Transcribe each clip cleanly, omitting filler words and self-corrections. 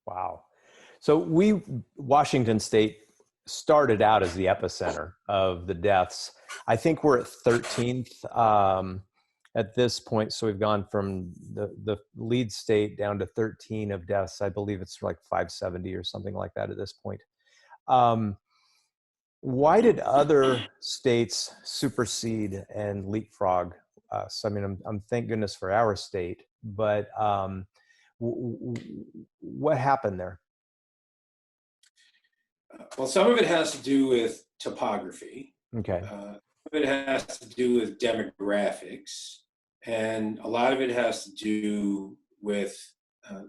Wow. So Washington State started out as the epicenter of the deaths. I think we're at 13th at this point. So we've gone from the lead state down to 13 of deaths. I believe it's like 570 or something like that at this point. Why did other states supersede and leapfrog us? I mean, I'm thank goodness for our state, but what happened there? Well, some of it has to do with topography. Okay. Some of it has to do with demographics, and a lot of it has to do with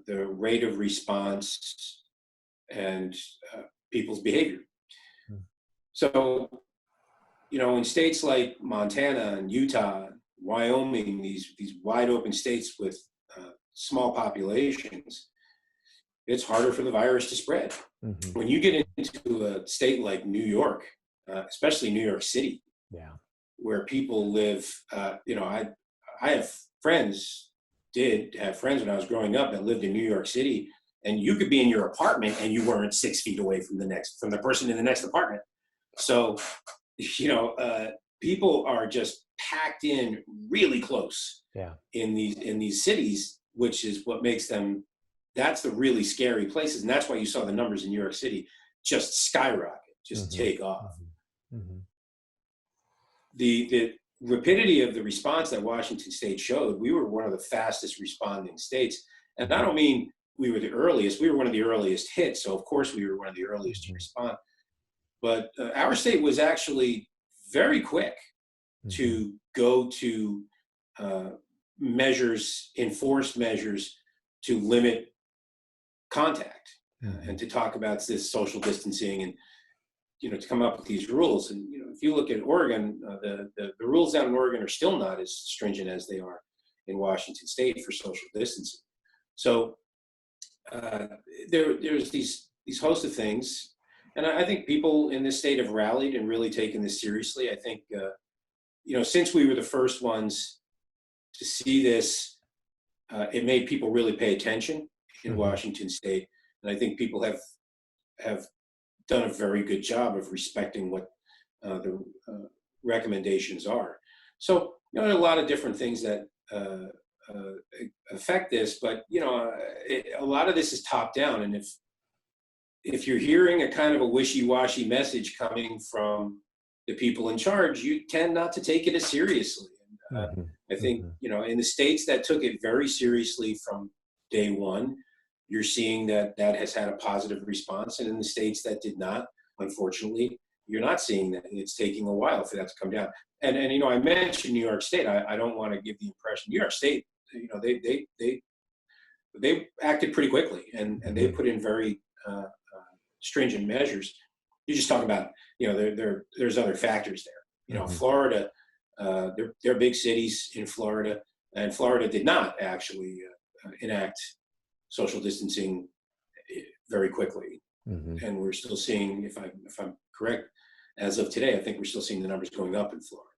the rate of response and people's behavior. Hmm. So, in states like Montana and Utah, Wyoming, these wide open states with small populations, it's harder for the virus to spread. Mm-hmm. When you get into a state like New York, especially New York City, Yeah, where people live, I have did have friends when I was growing up that lived in New York City, and you could be in your apartment and you weren't 6 feet away from the person in the next apartment. So, people are just packed in really close. Yeah. In these cities, which is what makes them. That's the really scary places, and that's why you saw the numbers in New York City just skyrocket, just Mm-hmm. take off. Mm-hmm. The rapidity of the response that Washington State showed, we were one of the fastest responding states. And I don't mean we were the earliest, we were one of the earliest hit, so of course we were one of the earliest to respond. But our state was actually very quick to go to enforced measures to limit contact and to talk about this social distancing and to come up with these rules. And if you look at Oregon, the rules down in Oregon are still not as stringent as they are in Washington State for social distancing. So there's these host of things, and I think people in this state have rallied and really taken this seriously. I think since we were the first ones to see this, it made people really pay attention in Washington State, and I think people have done a very good job of respecting what the recommendations are. So there are a lot of different things that affect this, but a lot of this is top down, and if you're hearing a kind of a wishy-washy message coming from the people in charge, you tend not to take it as seriously. I think in the states that took it very seriously from day one, you're seeing that has had a positive response, and in the states that did not, unfortunately, you're not seeing that. It's taking a while for that to come down. And I mentioned New York State. I don't want to give the impression New York State, they acted pretty quickly, and they put in very stringent measures. You just talk about there's other factors there. Florida, there are big cities in Florida, and Florida did not actually enact social distancing very quickly, and we're still seeing, if I'm correct, as of today, I think we're still seeing the numbers going up in Florida.